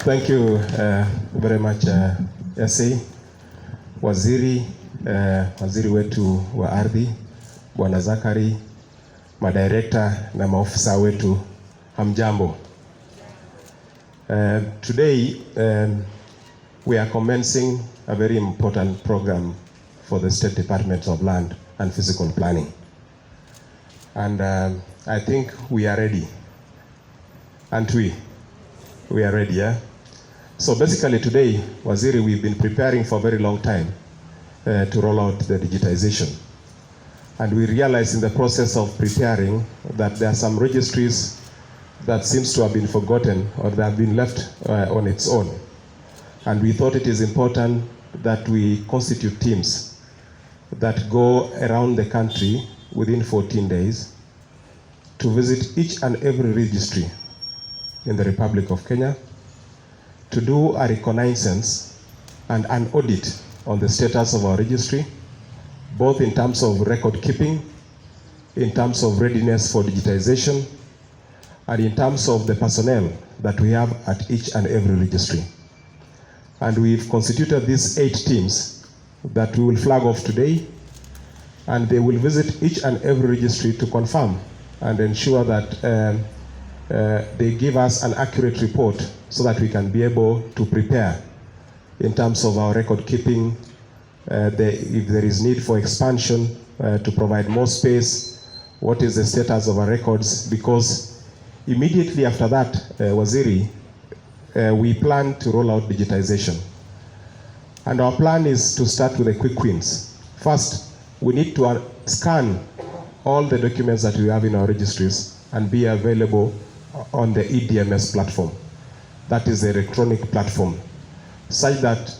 Thank you very much SA. Waziri wetu wa ardhi Bwana Zakari, madirekta na maofisa wetu, hamjambo. Today we are commencing a very important program for the State Department of Land and Physical Planning. And I think we are ready. And we are ready, yeah? So basically today, Waziri, we've been preparing for a very long time to roll out the digitization. And we realized in the process of preparing that there are some registries that seems to have been forgotten or that have been left on its own. And we thought it is important that we constitute teams that go around the country within 14 days to visit each and every registry in the Republic of Kenya, to do a reconnaissance and an audit on the status of our registry, both in terms of record keeping, in terms of readiness for digitization, and in terms of the personnel that we have at each and every registry. And we've constituted these 8 teams that we will flag off today, and they will visit each and every registry to confirm and ensure that they give us an accurate report so that we can be able to prepare in terms of our record keeping, if there is need for expansion to provide more space, what is the status of our records, because immediately after that, Waziri, we plan to roll out digitization. And our plan is to start with the quick wins. First, we need to scan all the documents that we have in our registries and be available on the EDMS platform. That is the electronic platform, such that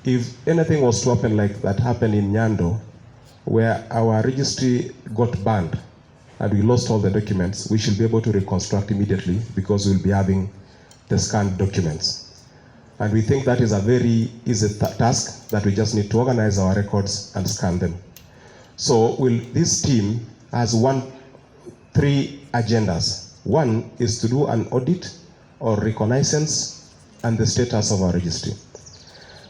if anything was to happen like that happened in Nyando, where our registry got banned and we lost all the documents, we should be able to reconstruct immediately because we'll be having the scanned documents. And we think that is a very easy task, that we just need to organize our records and scan them. So this team has 3 agendas. One is to do an audit or reconnaissance and the status of our registry.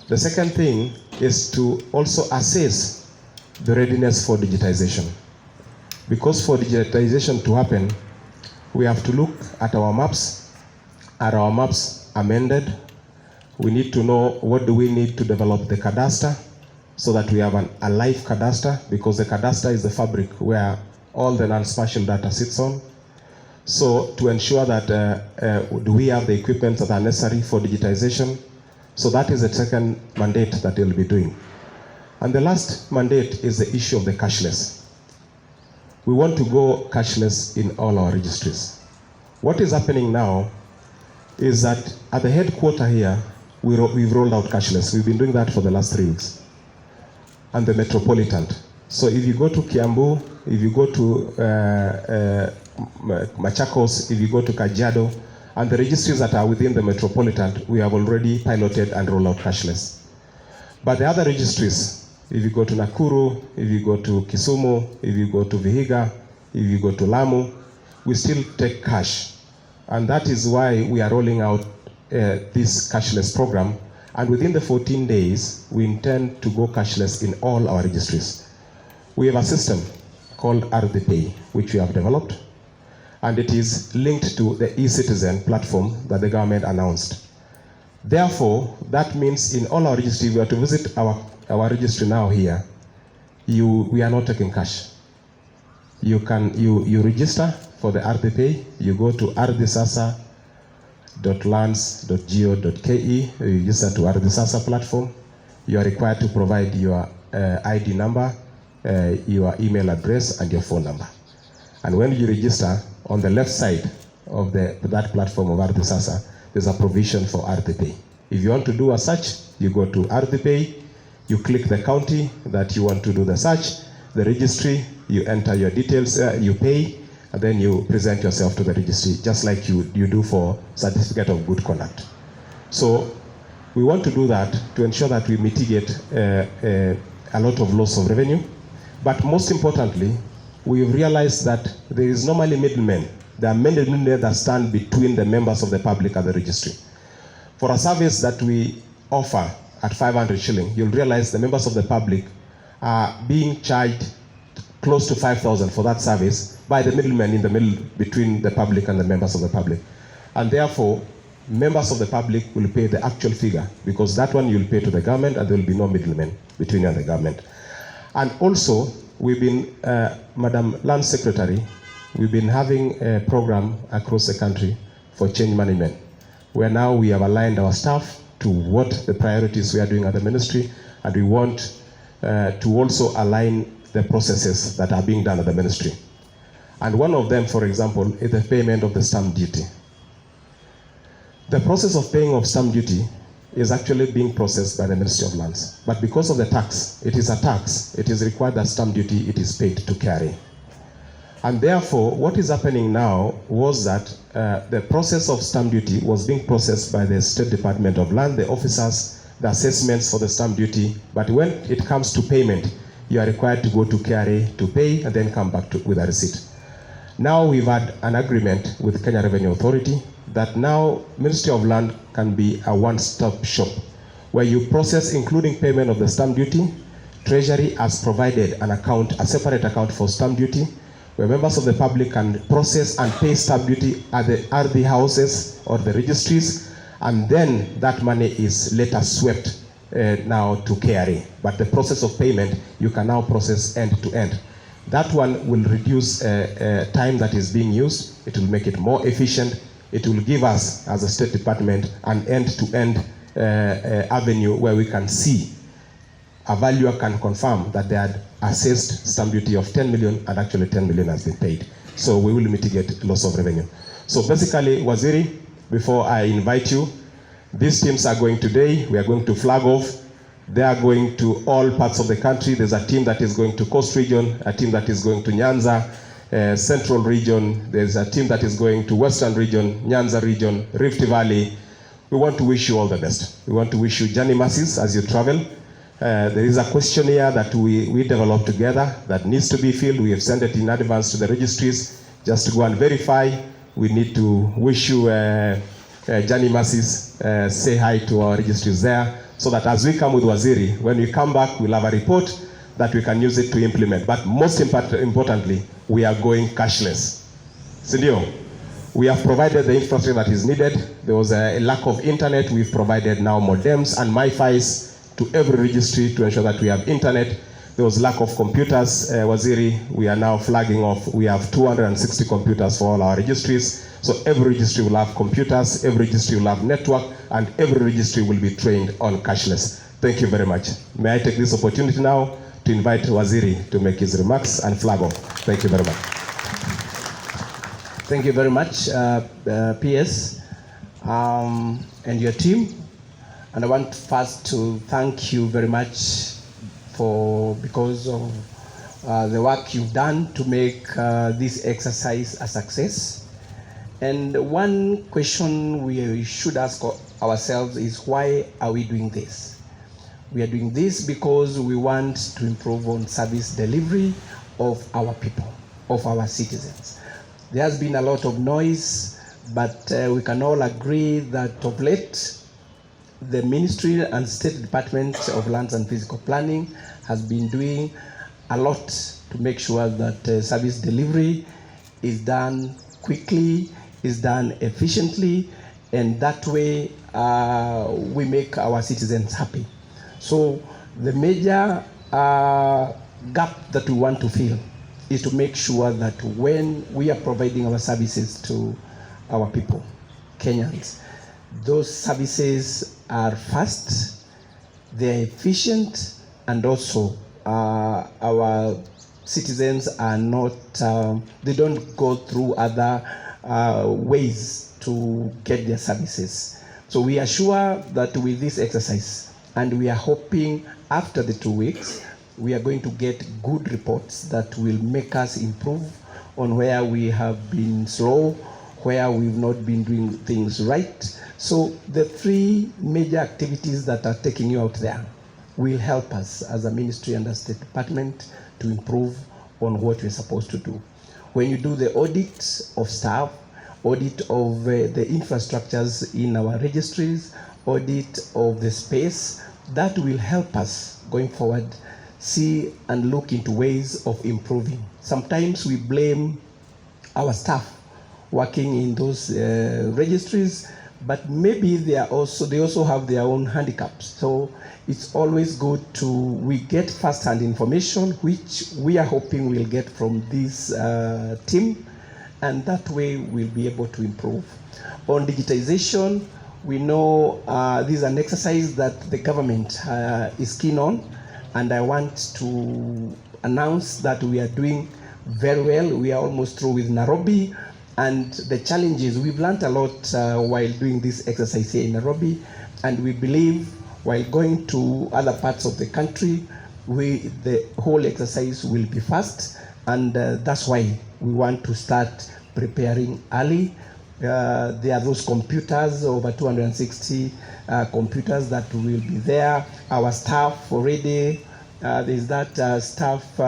The second thing is to also assess the readiness for digitization. Because for digitization to happen, we have to look at our maps. Are our maps amended? We need to know what do we need to develop the cadastre so that we have a live cadastre, because the cadastre is the fabric where all the non-spatial data sits on. So to ensure that do we have the equipment that are necessary for digitization? So that is the second mandate that we'll be doing. And the last mandate is the issue of the cashless. We want to go cashless in all our registries. What is happening now is that at the headquarters here, we've rolled out cashless. We've been doing that for the last 3 weeks. And the metropolitan. So if you go to Kiambu, if you go to Machakos, if you go to Kajiado, and the registries that are within the metropolitan, we have already piloted and rolled out cashless. But the other registries, if you go to Nakuru, if you go to Kisumu, if you go to Vihiga, if you go to Lamu, we still take cash. And that is why we are rolling out this cashless program. And within the 14 days, we intend to go cashless in all our registries. We have a system called RDPay, which we have developed, and it is linked to the e-citizen platform that the government announced. Therefore, that means in all our registries, we are to visit our registry now here, we are not taking cash. You register for the RDPay, you go to rdisasa.lands.go.ke, you register to rdisasa platform. You are required to provide your ID number, your email address, and your phone number. And when you register, on the left side of that platform of rdisasa, there's a provision for RDPay. If you want to do a search, you go to RDPay, you click the county that you want to do the search, the registry, you enter your details, you pay, and then you present yourself to the registry, just like you do for certificate of good conduct. So we want to do that to ensure that we mitigate a lot of loss of revenue. But most importantly, we've realized that there is normally middlemen. There are middlemen that stand between the members of the public and the registry. For a service that we offer at 500 shilling, you'll realize the members of the public are being charged close to 5,000 for that service by the middlemen in the middle between the public and the members of the public. And therefore, members of the public will pay the actual figure, because that one you'll pay to the government and there will be no middlemen between you and the government. And also, we've been, Madam Land Secretary, we've been having a program across the country for change management, where now we have aligned our staff to what the priorities we are doing at the ministry, and we want to also align the processes that are being done at the ministry. And one of them, for example, is the payment of the stamp duty. The process of paying of stamp duty is actually being processed by the Ministry of Lands. But because of the tax, it is a tax, it is required that stamp duty it is paid to carry. And therefore, what is happening now was that the process of stamp duty was being processed by the State Department of Land, the officers, the assessments for the stamp duty. But when it comes to payment, you are required to go to carry to pay and then come back with a receipt. Now we've had an agreement with Kenya Revenue Authority that now Ministry of Land can be a one-stop shop where you process, including payment of the stamp duty. Treasury has provided an account, a separate account for stamp duty, where members of the public can process and pay stamp duty at the RD houses or the registries, and then that money is later swept now to KRA. But the process of payment, you can now process end to end. That one will reduce time that is being used. It will make it more efficient. It will give us, as a State Department, an end-to-end avenue where we can see, a valuer can confirm that they had assessed stamp duty of 10 million and actually 10 million has been paid. So we will mitigate loss of revenue. So basically, Waziri, before I invite you, these teams are going today. We are going to flag off. They are going to all parts of the country. There's a team that is going to Coast Region, a team that is going to Nyanza, Central Region. There's a team that is going to Western Region, Nyanza Region, Rift Valley. We want to wish you all the best. We want to wish you journey masses as you travel. There is a questionnaire that we developed together that needs to be filled. We have sent it in advance to the registries just to go and verify. We need to wish you journey masses, say hi to our registries there, so that as we come with Waziri, when we come back, we'll have a report that we can use it to implement. But most importantly, we are going cashless. Sindio, we have provided the infrastructure that is needed. There was a lack of internet. We've provided now modems and MiFis to every registry to ensure that we have internet. There was lack of computers, Waziri. We are now flagging off. We have 260 computers for all our registries. So every registry will have computers, every registry will have network, and every registry will be trained on cashless. Thank you very much. May I take this opportunity now to invite Waziri to make his remarks and flag off. Thank you very much. Thank you very much, PS, and your team. And I want first to thank you very much because of the work you've done to make this exercise a success. And one question we should ask ourselves is, why are we doing this? We are doing this because we want to improve on service delivery of our people, of our citizens. There has been a lot of noise, but we can all agree that of late, the Ministry and State Department of Lands and Physical Planning has been doing a lot to make sure that service delivery is done quickly, is done efficiently, and that way we make our citizens happy. So the major gap that we want to fill is to make sure that when we are providing our services to our people, Kenyans, those services are fast, they're efficient, and also our citizens are not, they don't go through other ways to get their services. So we are sure that with this exercise, and we are hoping after the 2 weeks, we are going to get good reports that will make us improve on where we have been slow, where we've not been doing things right. So the three major activities that are taking you out there will help us as a ministry and a State Department to improve on what we're supposed to do. When you do the audit of staff, audit of the infrastructures in our registries, audit of the space. That will help us going forward see and look into ways of improving. Sometimes we blame our staff working in those registries, but maybe they also have their own handicaps. So it's always good we get first-hand information, which we are hoping we'll get from this team, and that way we'll be able to improve. On digitization, we know this is an exercise that the government is keen on, and I want to announce that we are doing very well. We are almost through with Nairobi, and the challenges, we've learned a lot while doing this exercise here in Nairobi, and we believe while going to other parts of the country, the whole exercise will be fast, and that's why we want to start preparing early. There are those computers, over 260 computers that will be there. Our staff already, there's that staff,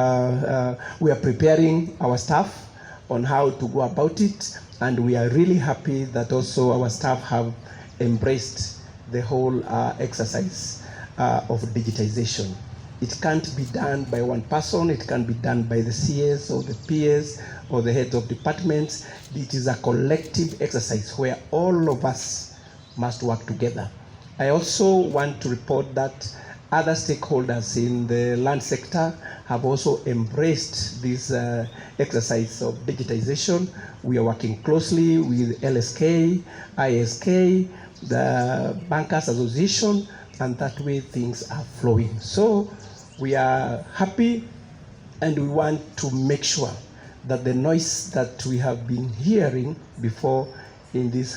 we are preparing our staff on how to go about it, and we are really happy that also our staff have embraced the whole exercise of digitization. It can't be done by one person, it can't be done by the CS or the PS or the heads of departments. It is a collective exercise where all of us must work together. I also want to report that other stakeholders in the land sector have also embraced this exercise of digitization. We are working closely with LSK, ISK, the Bankers Association, and that way things are flowing. So we are happy, and we want to make sure that the noise that we have been hearing before in this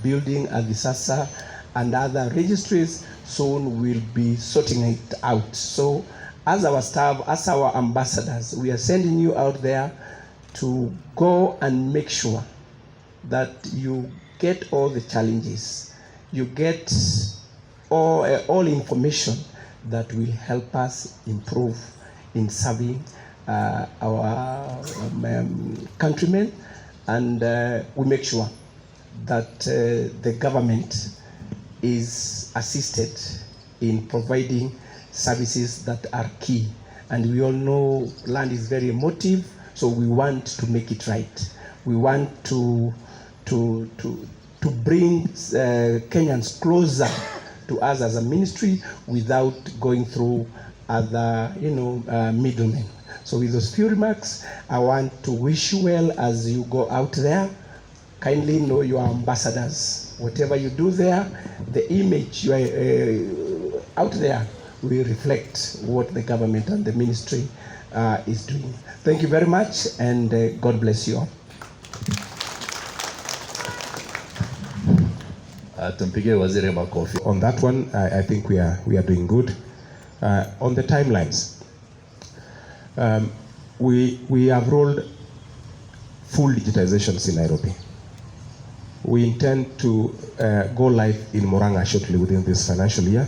building at Visasa and other registries soon will be sorting it out. So as our staff, as our ambassadors, we are sending you out there to go and make sure that you get all the challenges, you get all information that will help us improve in serving our countrymen, and we make sure that the government is assisted in providing services that are key. And we all know land is very emotive, so we want to make it right. We want to bring Kenyans closer to us as a ministry without going through other middlemen. So with those few remarks, I want to wish you well as you go out there. Kindly know your ambassadors. Whatever you do there, the image you are out there will reflect what the government and the ministry is doing. Thank you very much, and God bless you all. Tumpige waziri makofi. On that one, I think we are doing good. On the timelines, we have rolled full digitizations in Nairobi. We intend to go live in Murang'a shortly within this financial year.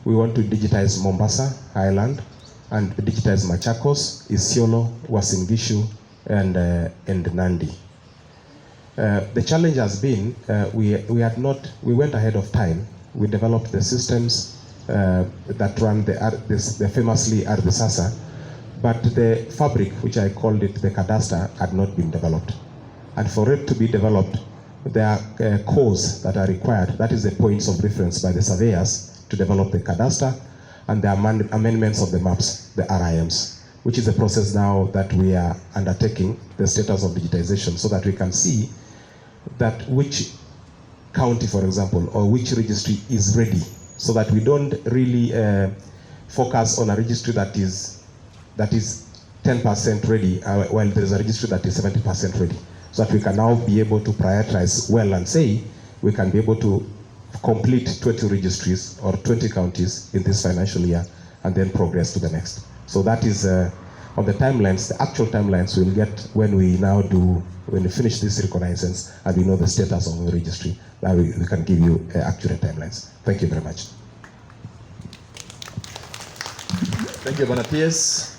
We want to digitize Mombasa, Highland, and digitize Machakos, Isiolo, Uasin Gishu, and Nandi. The challenge has been we went ahead of time. We developed the systems that run the famously Visasa, but the fabric, which I called it the cadastre, had not been developed. And for it to be developed, there are cores that are required. That is the points of reference by the surveyors to develop the cadastre, and the amendments of the maps, the RIMs, which is a process now that we are undertaking, the status of digitization, so that we can see that which county, for example, or which registry is ready, so that we don't really focus on a registry that is 10% ready, while there is a registry that is 70% ready, so that we can now be able to prioritize well and say we can be able to complete 20 registries or 20 counties in this financial year and then progress to the next. So that is on the timelines, the actual timelines we'll get when we finish this reconnaissance and we know the status of the registry, that we can give you accurate timelines. Thank you very much. Thank you, Bwana PS.